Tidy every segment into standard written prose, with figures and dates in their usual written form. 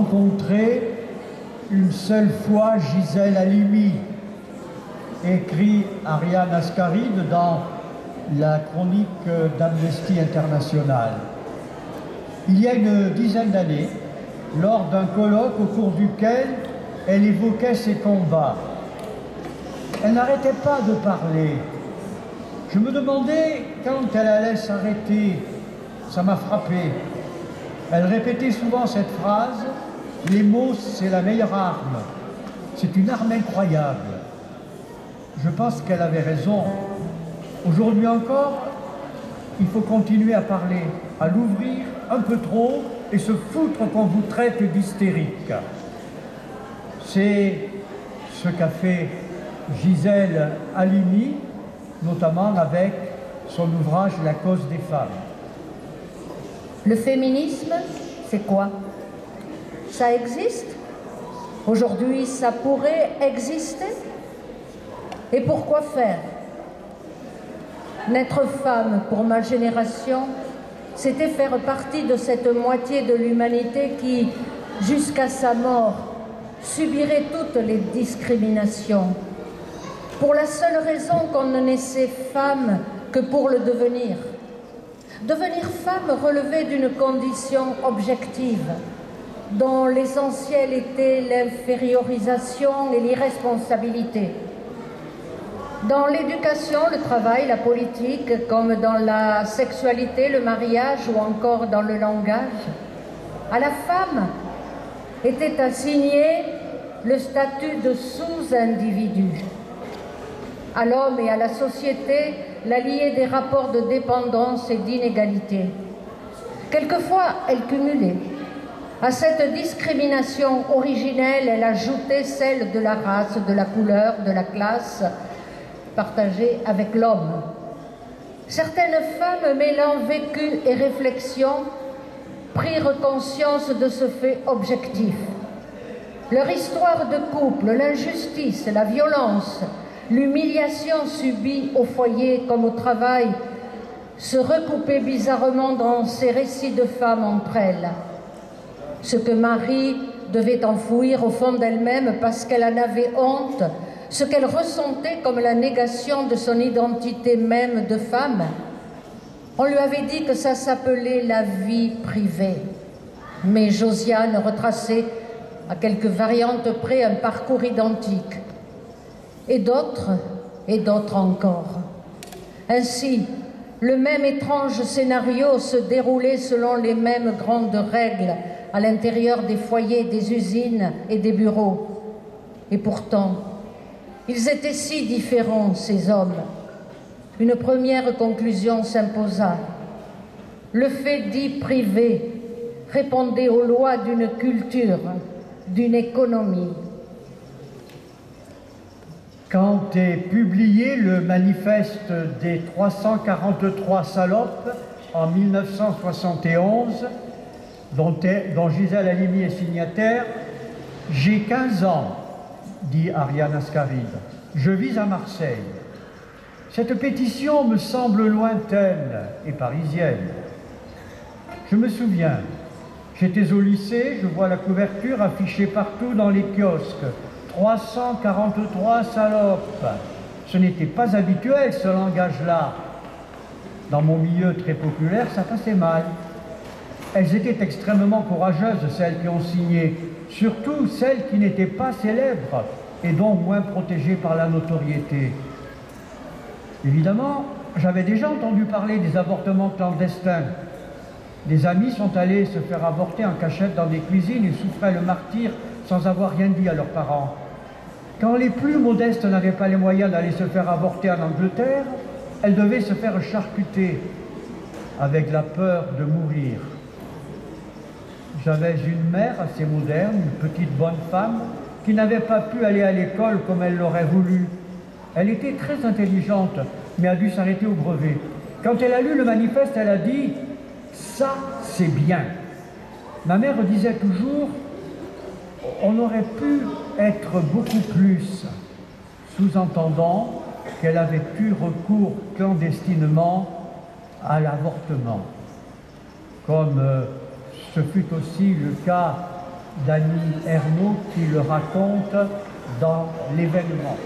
rencontré une seule fois Gisèle Halimi, écrit Ariane Ascaride dans la chronique d'Amnesty International. Il y a une dizaine d'années, lors d'un colloque au cours duquel elle évoquait ses combats. Elle n'arrêtait pas de parler. Je me demandais quand elle allait s'arrêter. Ça m'a frappé. Elle répétait souvent cette phrase: les mots, c'est la meilleure arme. C'est une arme incroyable. Je pense qu'elle avait raison. Aujourd'hui encore, il faut continuer à parler, à l'ouvrir un peu trop et se foutre qu'on vous traite d'hystérique. C'est ce qu'a fait Gisèle Halimi, notamment avec son ouvrage La cause des femmes. Le féminisme, c'est quoi? Ça existe? Aujourd'hui, ça pourrait exister? Et pourquoi faire? Naître femme pour ma génération, c'était faire partie de cette moitié de l'humanité qui, jusqu'à sa mort, subirait toutes les discriminations, pour la seule raison qu'on ne naissait femme que pour le devenir. Devenir femme relevait d'une condition objective, dont l'essentiel était l'infériorisation et l'irresponsabilité. Dans l'éducation, le travail, la politique, comme dans la sexualité, le mariage ou encore dans le langage, à la femme était assigné le statut de sous-individu. À l'homme et à la société, la liée des rapports de dépendance et d'inégalité. Quelquefois, elle cumulait. À cette discrimination originelle, elle ajoutait celle de la race, de la couleur, de la classe, partagée avec l'homme. Certaines femmes, mêlant vécu et réflexion, prirent conscience de ce fait objectif. Leur histoire de couple, l'injustice, la violence, l'humiliation subie au foyer comme au travail se recoupaient bizarrement dans ces récits de femmes entre elles. Ce que Marie devait enfouir au fond d'elle-même parce qu'elle en avait honte, ce qu'elle ressentait comme la négation de son identité même de femme, on lui avait dit que ça s'appelait la vie privée. Mais Josiane retraçait à quelques variantes près un parcours identique. Et d'autres encore. Ainsi, le même étrange scénario se déroulait selon les mêmes grandes règles à l'intérieur des foyers, des usines et des bureaux. Et pourtant, ils étaient si différents, ces hommes. Une première conclusion s'imposa. Le fait dit privé répondait aux lois d'une culture, d'une économie. Quand est publié le manifeste des 343 salopes en 1971, dont Gisèle Halimi est signataire, j'ai 15 ans, dit Ariane Ascaride. Je vis à Marseille. Cette pétition me semble lointaine et parisienne. Je me souviens, j'étais au lycée, je vois la couverture affichée partout dans les kiosques. 343 salopes. Ce n'était pas habituel, ce langage-là. Dans mon milieu très populaire, ça passait mal. Elles étaient extrêmement courageuses, celles qui ont signé, surtout celles qui n'étaient pas célèbres et donc moins protégées par la notoriété. Évidemment, j'avais déjà entendu parler des avortements clandestins. Des amis sont allés se faire avorter en cachette dans des cuisines et souffraient le martyre sans avoir rien dit à leurs parents. Quand les plus modestes n'avaient pas les moyens d'aller se faire avorter en Angleterre, elles devaient se faire charcuter avec la peur de mourir. J'avais une mère assez moderne, une petite bonne femme, qui n'avait pas pu aller à l'école comme elle l'aurait voulu. Elle était très intelligente, mais a dû s'arrêter au brevet. Quand elle a lu le manifeste, elle a dit « ça, c'est bien ». Ma mère disait toujours « on aurait pu être beaucoup plus », sous-entendant qu'elle avait eu recours clandestinement à l'avortement. Comme ce fut aussi le cas d'Annie Ernaux qui le raconte dans l'événement.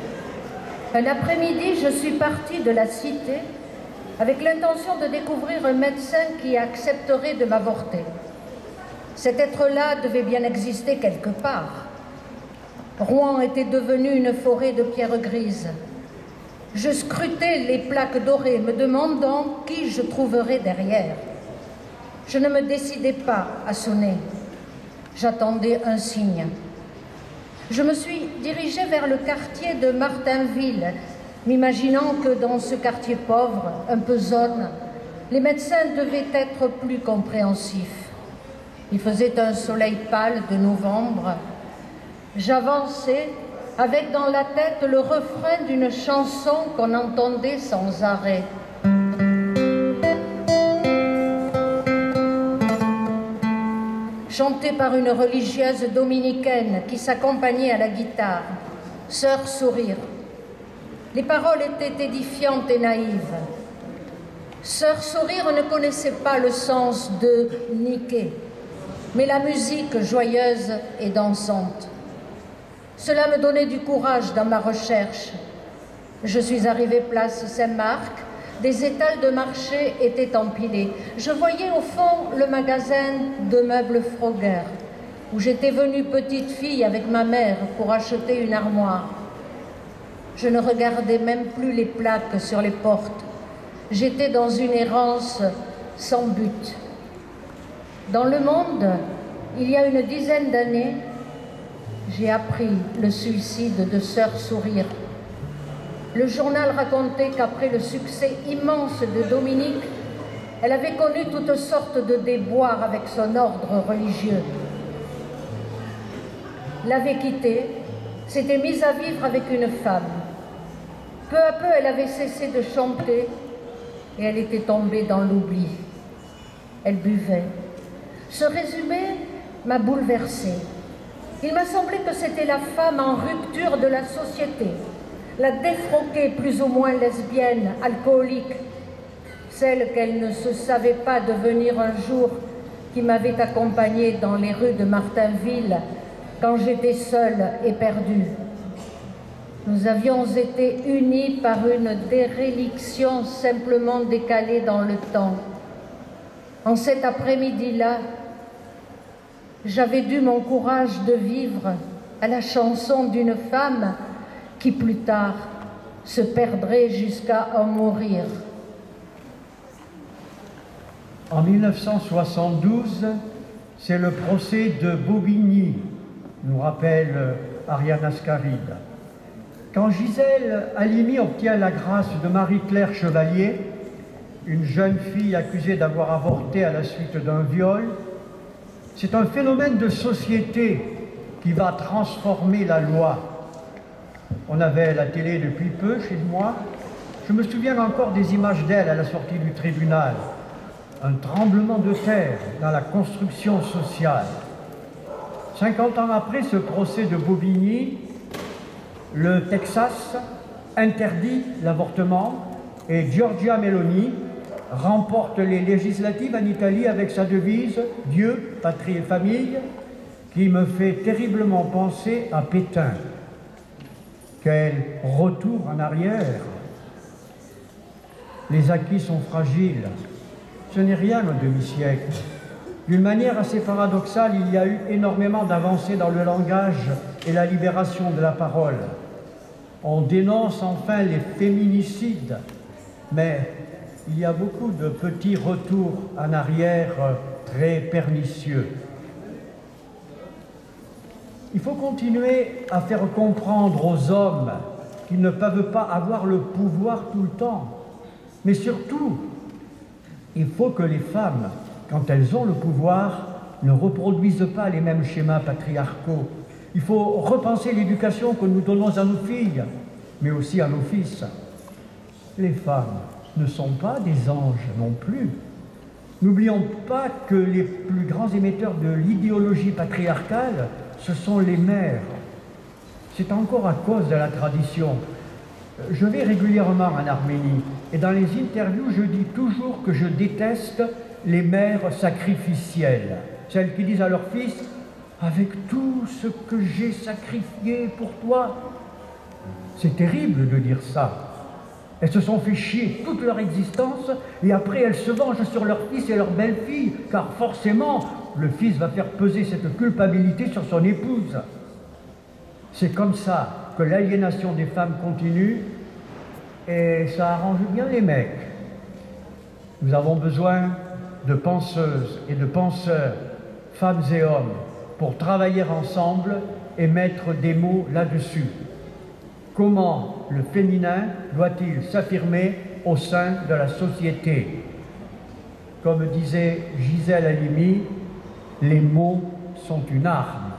Un après-midi, je suis partie de la cité avec l'intention de découvrir un médecin qui accepterait de m'avorter. Cet être-là devait bien exister quelque part. Rouen était devenue une forêt de pierres grises. Je scrutais les plaques dorées, me demandant qui je trouverais derrière. Je ne me décidais pas à sonner. J'attendais un signe. Je me suis dirigée vers le quartier de Martinville, m'imaginant que dans ce quartier pauvre, un peu zone, les médecins devaient être plus compréhensifs. Il faisait un soleil pâle de novembre. J'avançais avec dans la tête le refrain d'une chanson qu'on entendait sans arrêt. Chantée par une religieuse dominicaine qui s'accompagnait à la guitare, Sœur Sourire. Les paroles étaient édifiantes et naïves. Sœur Sourire ne connaissait pas le sens de niquer, mais la musique joyeuse et dansante. Cela me donnait du courage dans ma recherche. Je suis arrivée place Saint-Marc. Des étals de marché étaient empilés. Je voyais au fond le magasin de meubles Froger, où j'étais venue petite fille avec ma mère pour acheter une armoire. Je ne regardais même plus les plaques sur les portes. J'étais dans une errance sans but. Dans le monde, il y a une dizaine d'années, j'ai appris le suicide de Sœur Sourire. Le journal racontait qu'après le succès immense de Dominique, elle avait connu toutes sortes de déboires avec son ordre religieux. L'avait quitté, s'était mise à vivre avec une femme. Peu à peu, elle avait cessé de chanter et elle était tombée dans l'oubli. Elle buvait. Ce résumé m'a bouleversée. Il m'a semblé que c'était la femme en rupture de la société, la défroquée plus ou moins lesbienne, alcoolique, celle qu'elle ne se savait pas devenir un jour, qui m'avait accompagnée dans les rues de Martinville quand j'étais seule et perdue. Nous avions été unis par une déréliction simplement décalée dans le temps. En cet après-midi-là, j'avais dû mon courage de vivre à la chanson d'une femme qui plus tard se perdrait jusqu'à en mourir. En 1972, c'est le procès de Bobigny, nous rappelle Ariane Ascaride. Quand Gisèle Halimi obtient la grâce de Marie-Claire Chevalier, une jeune fille accusée d'avoir avorté à la suite d'un viol, c'est un phénomène de société qui va transformer la loi. On avait la télé depuis peu chez moi. Je me souviens encore des images d'elle à la sortie du tribunal. Un tremblement de terre dans la construction sociale. 50 ans après ce procès de Bobigny, le Texas interdit l'avortement et Giorgia Meloni remporte les législatives en Italie avec sa devise « Dieu, patrie et famille » qui me fait terriblement penser à Pétain. Quel retour en arrière! Les acquis sont fragiles. Ce n'est rien au demi-siècle. D'une manière assez paradoxale, il y a eu énormément d'avancées dans le langage et la libération de la parole. On dénonce enfin les féminicides, mais il y a beaucoup de petits retours en arrière très pernicieux. Il faut continuer à faire comprendre aux hommes qu'ils ne peuvent pas avoir le pouvoir tout le temps. Mais surtout, il faut que les femmes, quand elles ont le pouvoir, ne reproduisent pas les mêmes schémas patriarcaux. Il faut repenser l'éducation que nous donnons à nos filles, mais aussi à nos fils. Les femmes ne sont pas des anges non plus. N'oublions pas que les plus grands émetteurs de l'idéologie patriarcale, ce sont les mères. C'est encore à cause de la tradition. Je vais régulièrement en Arménie et dans les interviews, je dis toujours que je déteste les mères sacrificielles. Celles qui disent à leurs fils « avec tout ce que j'ai sacrifié pour toi. C'est terrible de dire ça. Elles se sont fait chier toute leur existence et après elles se vengent sur leur fils et leur belle-fille, car forcément, le fils va faire peser cette culpabilité sur son épouse. C'est comme ça que l'aliénation des femmes continue et ça arrange bien les mecs. Nous avons besoin de penseuses et de penseurs, femmes et hommes, pour travailler ensemble et mettre des mots là-dessus. Comment le féminin doit-il s'affirmer au sein de la société? Comme disait Gisèle Halimi, les mots sont une arme.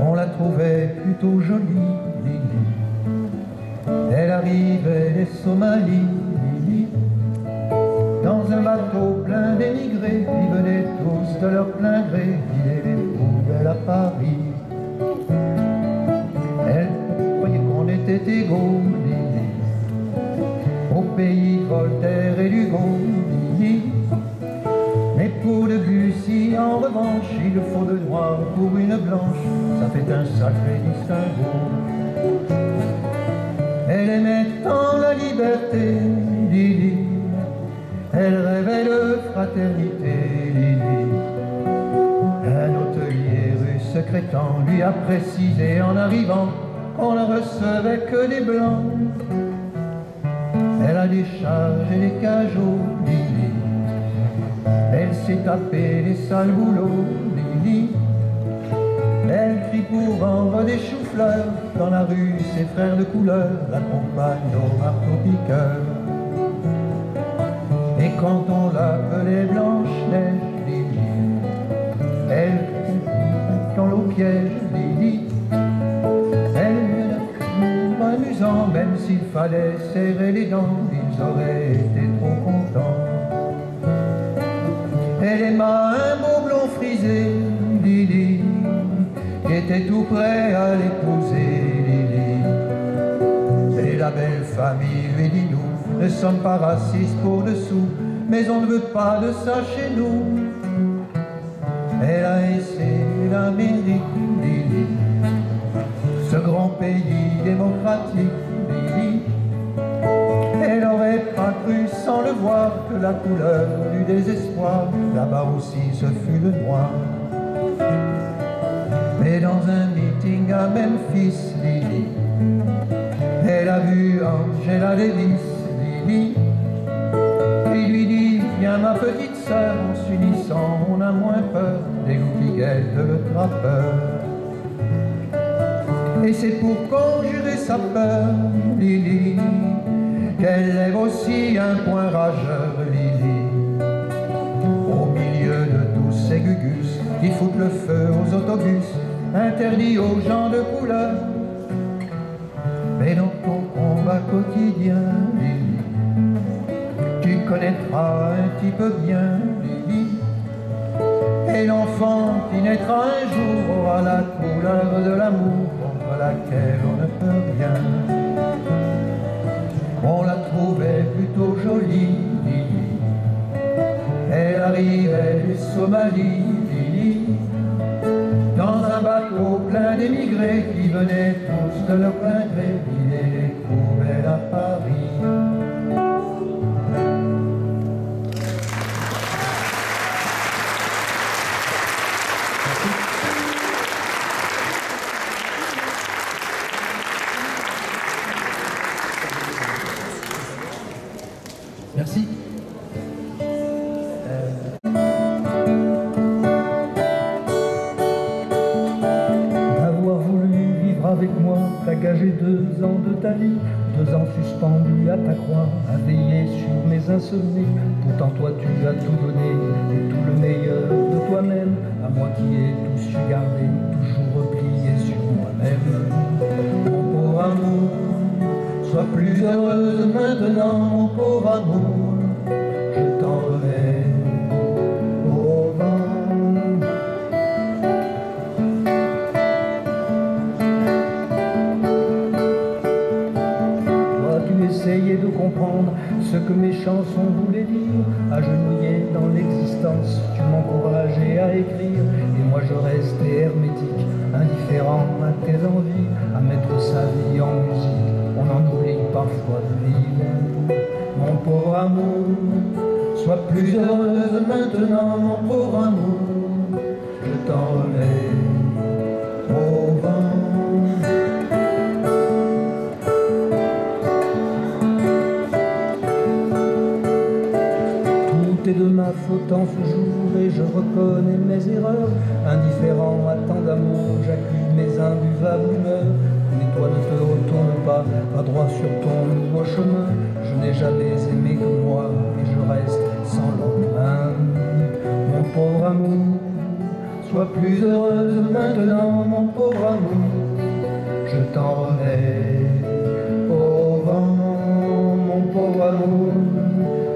On la trouvait plutôt jolie, Lili. Elle arrivait des Somalies, Lili. Dans un bateau plein d'émigrés, qui venaient tous de leur plein gré vider les poubelles à Paris. Elle croyait qu'on était égaux, Lili. Au pays Voltaire et Hugo, Lili. Mais pour Debussy, en revanche, il faut de noir pour une blanche, ça fait un sacré distinguo. Elle aimait tant la liberté, Lili. Elle rêvait de fraternité, Lili. Un hôtelier rue Secrétan lui a précisé en arrivant qu'on ne recevait que des blancs. Elle a des charges et des cajots, Lili. Elle s'est tapée les sales boulots, Lili. Elle crie pour vendre des choux-fleurs. Dans la rue, ses frères de couleur l'accompagnent au marteau-piqueur. Et quand on l'appelait Blanche-Neige, Lili, elle dans l'eau piège, Lili. Elle amusant, même s'il fallait serrer les dents, ils auraient été trop contents. Elle aima un beau blond frisé, Lili, qui était tout prêt à l'épouser, Lili. Et la belle famille lui dit: nous ne sommes pas racistes pour dessous, mais on ne veut pas de ça chez nous. Elle a essayé l'Amérique, Lili, ce grand pays démocratique, Lili. Elle n'aurait pas cru sans le voir que la couleur du désespoir, là-bas aussi ce fut le noir. Mais dans un meeting à Memphis, Lili, elle a vu Angela Davis, Lili, qui lui dit: viens ma petite sœur, en s'unissant on a moins peur des goupillettes de le trappeur. Et c'est pour conjurer sa peur, Lili, qu'elle lève aussi un point rageur, Lili. Au milieu de tous ces gugus qui foutent le feu aux autobus, interdits aux gens de couleur. Mais dans ton combat quotidien, Lili, tu connaîtras un petit peu bien, Lili. Et l'enfant qui naîtra un jour aura la couleur de l'amour contre laquelle on ne peut rien. On la trouvait plutôt jolie, Lili. Elle arrivait des Somalies, Lili. Dans un bateau plein d'émigrés qui venaient tous de leur plein gré vider les poubelles à Paris. Merci. D'avoir voulu vivre avec moi, t'as gagé 2 ans de ta vie, 2 ans suspendus à ta croix, à veiller sur mes insomnies. Pourtant toi tu as tout donné, et tout le meilleur de toi-même, à moi qui ai tout su garder, toujours replié sur moi-même. Mon pauvre amour, sois plus heureuse maintenant, mon pauvre amour, je t'en remets au vent. que mes chansons voulaient dire. Agenouillé dans l'existence, tu m'encourageais à écrire. Et moi je restais hermétique, indifférent à tes envies, à mettre sa vie en musique. On en oublie parfois de vivre. Mon pauvre amour, sois plus heureuse maintenant, mon pauvre amour. Je t'en remets au vent. Tout est de ma faute en ce jour et je reconnais mes erreurs. Indifférent à tant d'amour, j'accuse mes imbuvables humeurs. Mais toi ne te retourne pas, va droit sur ton nouveau chemin. Je n'ai jamais aimé que moi et je reste sans lendemain. Mon pauvre amour, sois plus heureuse maintenant, mon pauvre amour. Je t'en remets au vent, mon pauvre amour.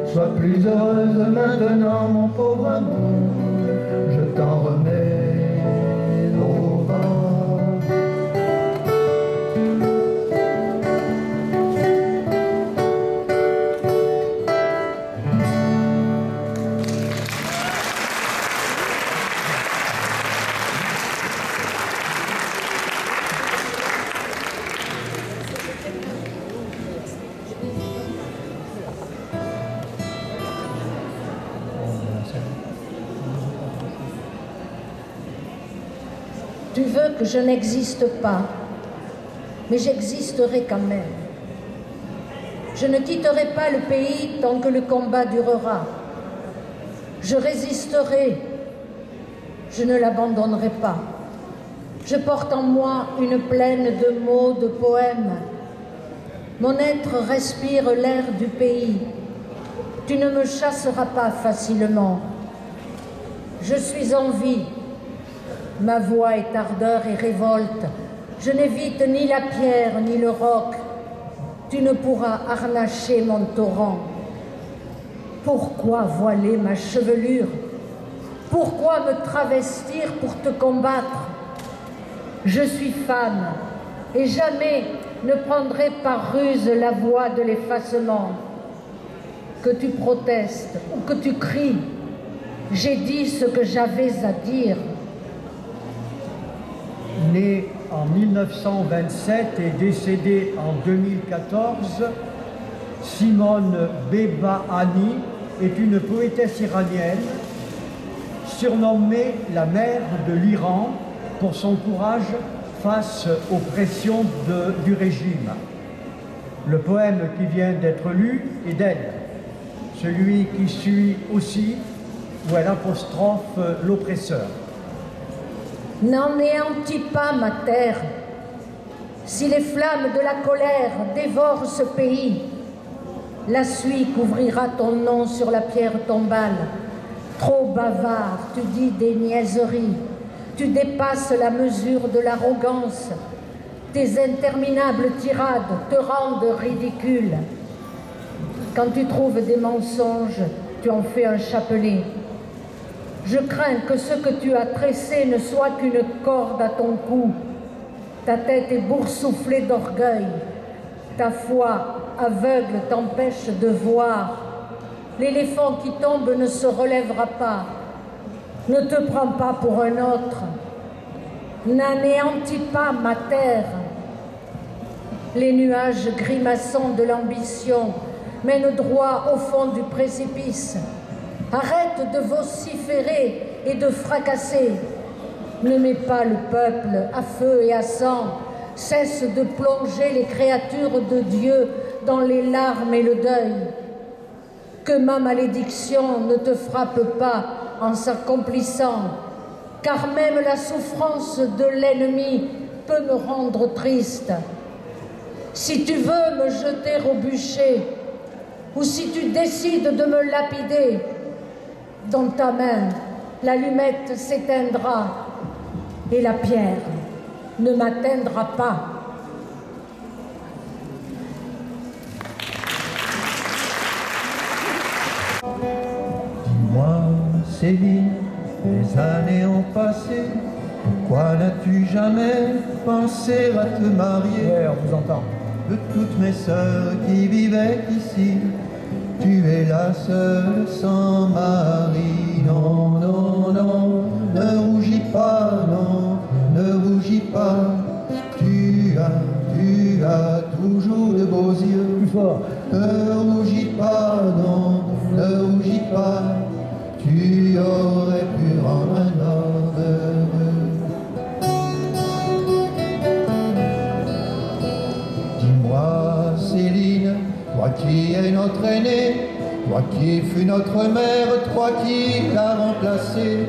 Sois plus heureuse maintenant, mon pauvre amour. Je t'en remets au vent. Tu veux que je n'existe pas, mais j'existerai quand même. Je ne quitterai pas le pays tant que le combat durera. Je résisterai, je ne l'abandonnerai pas. Je porte en moi une plaine de mots, de poèmes. Mon être respire l'air du pays. Tu ne me chasseras pas facilement. Je suis en vie. Ma voix est ardeur et révolte. Je n'évite ni la pierre ni le roc. Tu ne pourras harnacher mon torrent. Pourquoi voiler ma chevelure? Pourquoi me travestir pour te combattre? Je suis femme et jamais ne prendrai par ruse la voie de l'effacement. Que tu protestes ou que tu cries, j'ai dit ce que j'avais à dire. Née en 1927 et décédée en 2014, Simone Behbahani est une poétesse iranienne surnommée la mère de l'Iran pour son courage face aux pressions du régime. Le poème qui vient d'être lu est d'elle, celui qui suit aussi, où elle apostrophe l'oppresseur. N'anéantis pas ma terre. Si les flammes de la colère dévorent ce pays, la suie couvrira ton nom sur la pierre tombale. Trop bavard, tu dis des niaiseries. Tu dépasses la mesure de l'arrogance. Tes interminables tirades te rendent ridicule. Quand tu trouves des mensonges, tu en fais un chapelet. Je crains que ce que tu as tressé ne soit qu'une corde à ton cou. Ta tête est boursouflée d'orgueil. Ta foi aveugle t'empêche de voir. L'éléphant qui tombe ne se relèvera pas. Ne te prends pas pour un autre. N'anéantis pas ma terre. Les nuages grimaçants de l'ambition mènent droit au fond du précipice. Arrête de vociférer et de fracasser. Ne mets pas le peuple à feu et à sang. Cesse de plonger les créatures de Dieu dans les larmes et le deuil. Que ma malédiction ne te frappe pas en s'accomplissant, car même la souffrance de l'ennemi peut me rendre triste. Si tu veux me jeter au bûcher, ou si tu décides de me lapider, dans ta main, l'allumette s'éteindra et la pierre ne m'atteindra pas. Dis-moi, Céline, les années ont passé. Pourquoi n'as-tu jamais pensé à te marier? Ouais, on vous entend. De toutes mes sœurs qui vivaient ici, tu es la seule sans mari. Non, non, non, ne rougis pas, non, ne rougis pas. Tu as toujours de beaux yeux. Plus fort. Ne rougis pas, non, ne rougis pas. Tu aurais pu rendre un homme heureux. Dis-moi, Céline, toi qui es notre aînée, toi qui fus notre mère, toi qui l'as remplacée,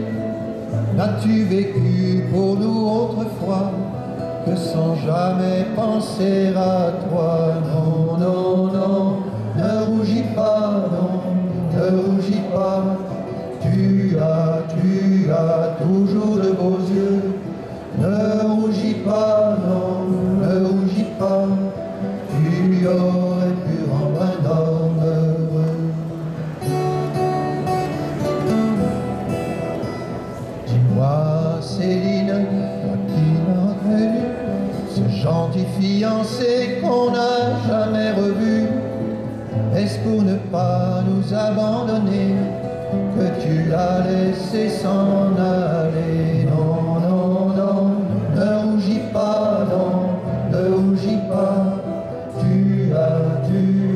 n'as-tu vécu pour nous autrefois que sans jamais penser à toi? Non, non, non, ne rougis pas, non, ne rougis pas. Tu as toujours de beaux yeux. Ne rougis pas, non, ne rougis pas. Tu aurais pu rendre un homme heureux. Dis-moi, Céline, toi qui m'as revu, ce gentil fiancé qu'on n'a jamais revu, est-ce pour ne pas nous abandonner que tu l'as laissé s'en aller? Non, non, non, ne rougis pas, non, ne rougis pas. Tu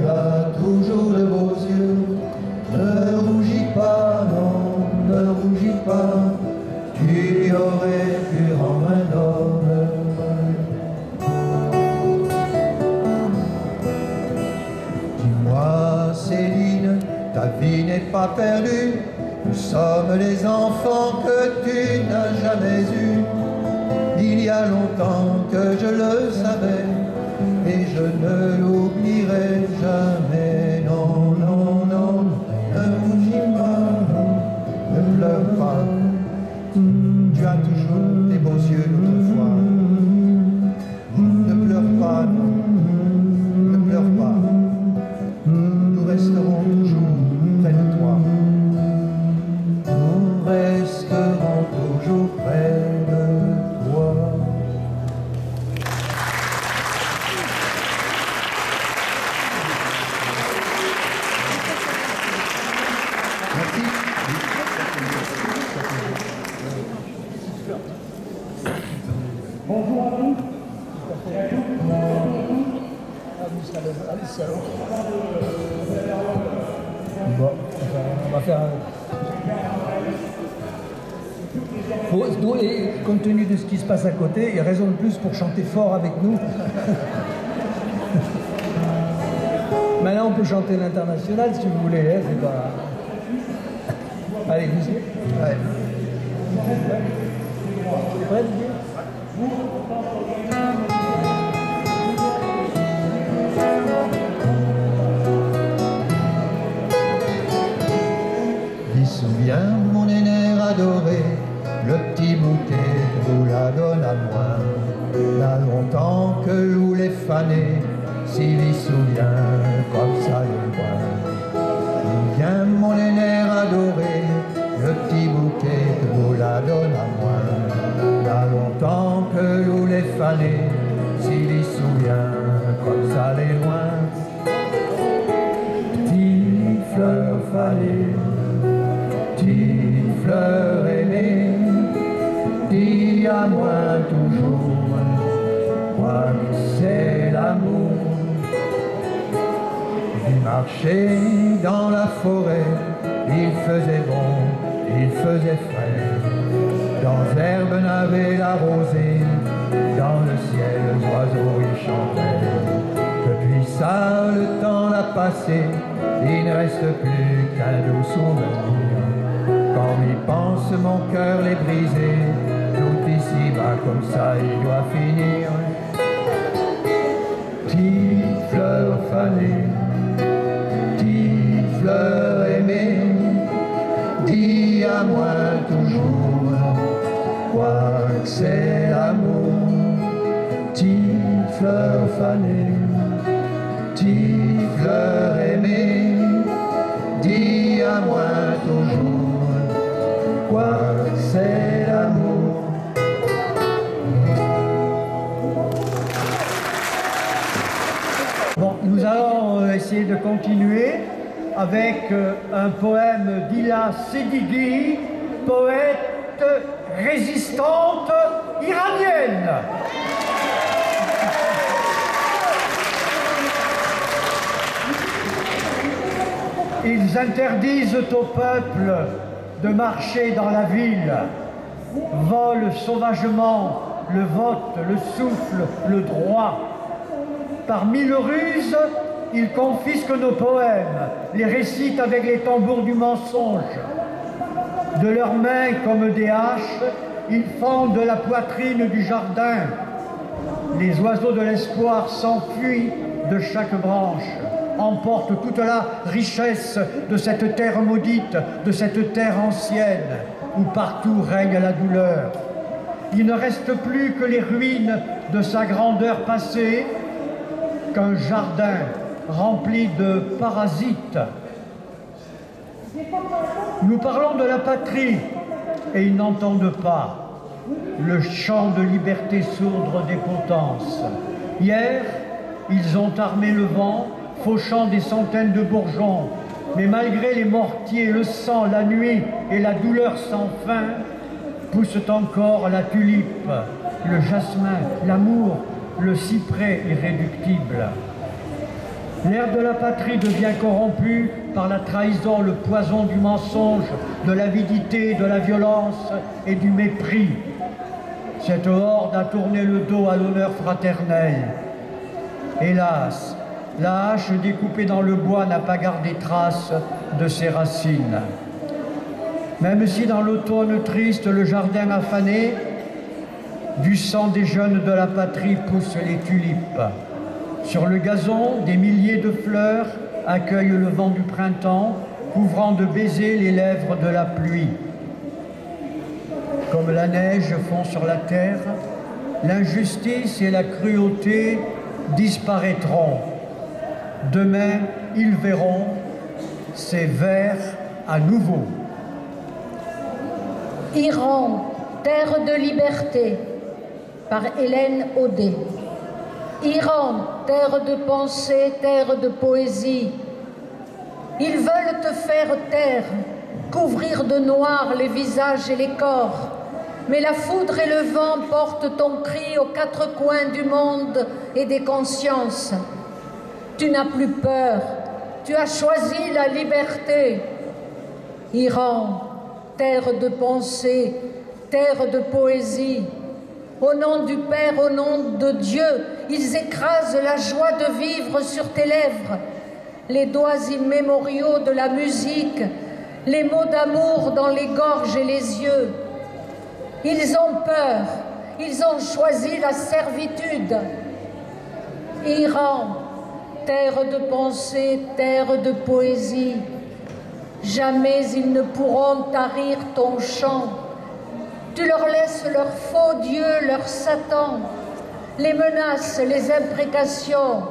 as toujours de beaux yeux. Ne rougis pas, non, ne rougis pas. Tu aurais pu rendre un homme heureux. Dis-moi, Céline, ta vie n'est pas perdue. Nous sommes les enfants que tu n'as jamais eus. Il y a longtemps que je le savais et je ne l'oublierai jamais. Non, non, non, ne rougis pas, non, ne pleure pas. Tu as toujours des beaux yeux d'autrefois. Ne pleure pas, non, ne pleure pas. Nous resterons toujours près de toi. Nous resterons toujours près de toi. Merci. Bonjour à tous. Bon, on va faire. Et compte tenu de ce qui se passe à côté, il y a raison de plus pour chanter fort avec nous. Maintenant, on peut chanter l'international si vous voulez. Hein, c'est pas... Allez, vous y ouais. C'est prêt, Didier ? Souviens mon aîné adoré, le petit bouquet vous la donne à moi. Là longtemps que vous les fanez, s'il y souvient comme ça de moi. Souviens mon aîné adoré, le petit bouquet vous la donne à moi. Là longtemps que vous les fanez, s'il y souvient comme ça les loin. Petite fleur fanée, petite fleur aimée, dis à moi toujours, quoi que c'est l'amour. J'ai marché dans la forêt, il faisait bon, il faisait frais. Dans l'herbe navet la rosée, dans le ciel les oiseaux y chantaient. Depuis ça, le temps l'a passé, il ne reste plus qu'un doux souvenir. Quand m'y pense, mon cœur l'est brisé, tout ici-bas comme ça il doit finir. Petite fleur fanée, petite fleur aimée, dis à moi toujours, quoi que c'est l'amour. Petite fleur fanée, petite fleur aimée, dis à moi toujours, quoi que c'est l'amour. Bon, nous allons essayer de continuer. avec un poème d'Ila Sedighi, poète résistante iranienne. Ils interdisent au peuple de marcher dans la ville, volent sauvagement le vote, le souffle, le droit. Par mille ruses, ils confisquent nos poèmes, les récitent avec les tambours du mensonge. De leurs mains comme des haches, ils fendent la poitrine du jardin. Les oiseaux de l'espoir s'enfuient de chaque branche, emportent toute la richesse de cette terre maudite, de cette terre ancienne, où partout règne la douleur. Il ne reste plus que les ruines de sa grandeur passée, qu'un jardin rempli de parasites. Nous parlons de la patrie et ils n'entendent pas le chant de liberté sourde des potences. Hier, ils ont armé le vent, fauchant des centaines de bourgeons. Mais malgré les mortiers, le sang, la nuit et la douleur sans fin, poussent encore la tulipe, le jasmin, l'amour, le cyprès irréductible. L'air de la patrie devient corrompu par la trahison, le poison du mensonge, de l'avidité, de la violence et du mépris. Cette horde a tourné le dos à l'honneur fraternel. Hélas, la hache découpée dans le bois n'a pas gardé trace de ses racines. Même si dans l'automne triste, le jardin a fané, du sang des jeunes de la patrie poussent les tulipes. Sur le gazon, des milliers de fleurs accueillent le vent du printemps, couvrant de baisers les lèvres de la pluie. Comme la neige fond sur la terre, l'injustice et la cruauté disparaîtront. Demain, ils verront ces vers à nouveau. Iran, terre de liberté, par Hélène Audet. Iran, terre de pensée, terre de poésie. Ils veulent te faire taire, couvrir de noir les visages et les corps. Mais la foudre et le vent portent ton cri aux quatre coins du monde et des consciences. Tu n'as plus peur, tu as choisi la liberté. Iran, terre de pensée, terre de poésie. Au nom du Père, au nom de Dieu, ils écrasent la joie de vivre sur tes lèvres, les doigts immémoriaux de la musique, les mots d'amour dans les gorges et les yeux. Ils ont peur, ils ont choisi la servitude. Iran, terre de pensée, terre de poésie, jamais ils ne pourront tarir ton chant. Tu leur laisses leur faux Dieu, leur Satan, les menaces, les imprécations,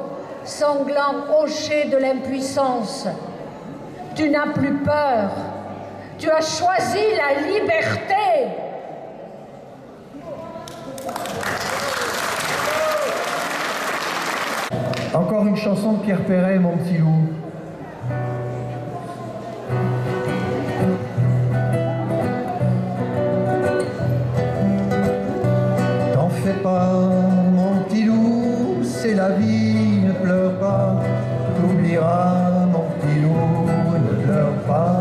sanglants hochets de l'impuissance. Tu n'as plus peur, tu as choisi la liberté. Encore une chanson de Pierre Perret, mon petit loup. T'en fais pas, mon petit loup, c'est la vie, ne pleure pas. T'oublieras, mon petit loup, ne pleure pas.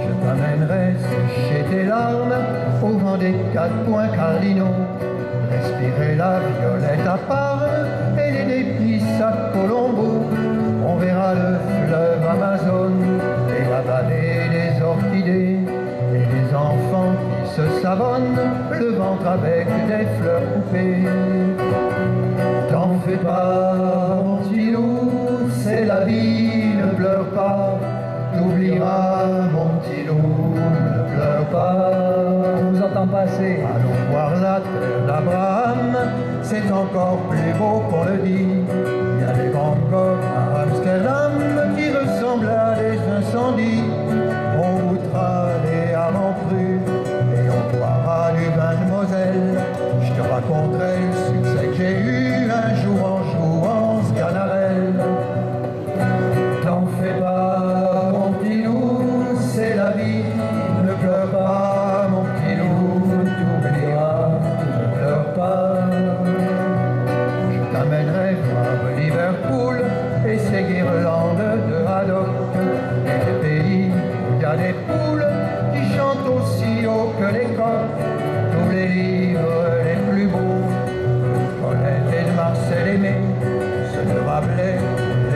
Je t'amènerai sécher tes larmes au vent des 4 points cardinaux. Respirer la violette à part et les épices à Colombo. On verra le fleuve Amazon et la vallée des orchidées et les enfants qui se savonnent le ventre avec des fleurs coupées. T'en fais pas, mon petit loup, c'est la vie, ne pleure pas. T'oublieras, mon petit loup, ne pleure pas. On vous entend passer. Allons voir la terre d'Abraham, c'est encore plus beau qu'on le dit. Il y a des Van Gogh à Amsterdam qui ressemblent à des incendies. On goûtera les harengs crus et on boira du vin de Moselle. Je te raconterai le succès que j'ai eu un jour en jouant Sganarelle. T'en fais les livres les plus beaux, Colette et de Marcel Aimé, ceux de Rabelais,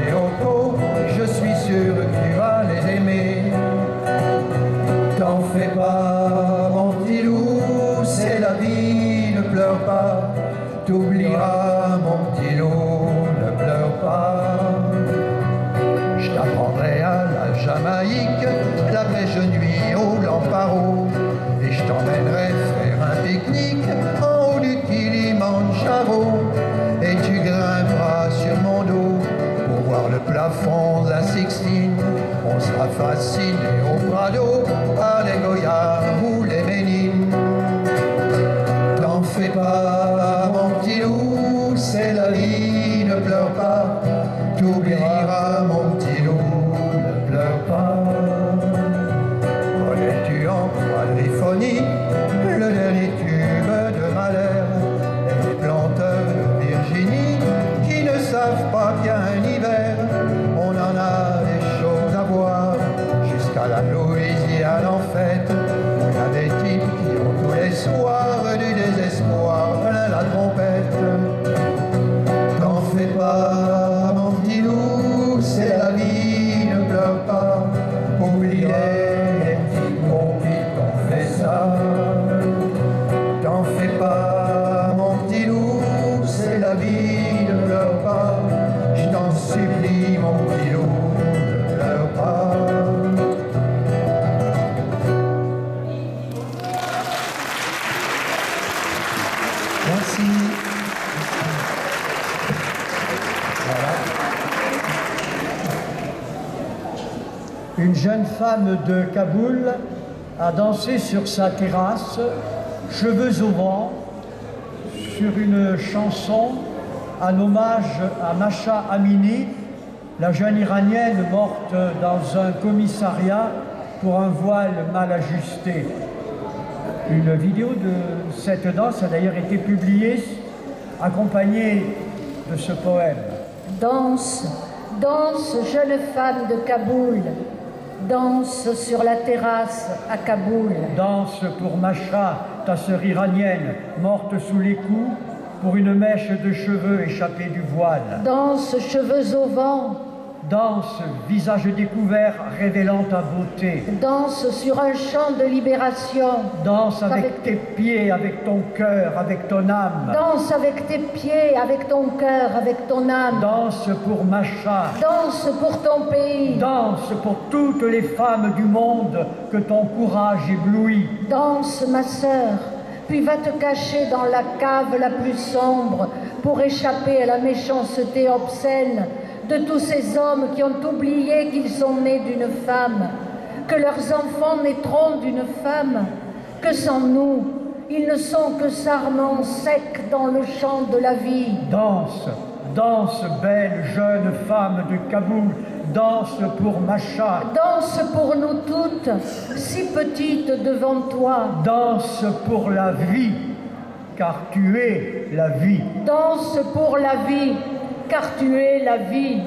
Léopold, je suis sûr que tu vas les aimer. T'en fais pas, mon petit loup, c'est la vie, ne pleure pas, t'oublieras, mon petit loup, ne pleure pas. Je t'apprendrai à la Jamaïque, la pêche nuit au Lamparo, et je t'emmènerai faire un pique-nique en haut du Kilimanjaro, et tu grimperas sur mon dos pour voir le plafond de la Sixtine. On sera fasciné au Prado par les Goya ou les Ménines. T'en fais pas, mon petit loup, c'est la vie, ne pleure pas, t'oublieras, mon petit loup, ne pleure pas. Connais-tu en quadriphonie le dernier tube de Mahler et les planteurs de Virginie qui ne savent pas qu'il y a un hiver? On en a des choses à voir jusqu'à la Louisiane en fête, où il y a des types qui ont tous les soirs du désespoir plein la trompette. T'en fais pas, mon petit loup, c'est la vie, ne pleure pas, oublie les petits cons qui t'ont fait ça. T'en fais pas, mon petit loup, c'est la vie, ne pleure pas, je t'en supplie, mon petit loup, ne pleure pas. Merci. Une jeune femme de Kaboul a dansé sur sa terrasse, cheveux au vent, sur une chanson en hommage à Masha Amini, la jeune iranienne morte dans un commissariat pour un voile mal ajusté. Une vidéo de cette danse a d'ailleurs été publiée, accompagnée de ce poème. Danse, danse, jeune femme de Kaboul, danse sur la terrasse à Kaboul. Danse pour Masha, ta sœur iranienne, morte sous les coups, pour une mèche de cheveux échappée du voile. Danse, cheveux au vent. Danse, visage découvert, révélant ta beauté. Danse sur un champ de libération. Danse avec tes pieds, avec ton cœur, avec ton âme. Danse avec tes pieds, avec ton cœur, avec ton âme. Danse pour Masha. Danse pour ton pays. Danse pour toutes les femmes du monde que ton courage éblouit. Danse, ma sœur, puis va te cacher dans la cave la plus sombre pour échapper à la méchanceté obscène de tous ces hommes qui ont oublié qu'ils sont nés d'une femme, que leurs enfants naîtront d'une femme, que sans nous, ils ne sont que sarments secs dans le champ de la vie. Danse, danse, belle jeune femme de Kaboul, danse pour Masha. Danse pour nous toutes, si petites devant toi. Danse pour la vie, car tu es la vie. Danse pour la vie, car tu es la vie.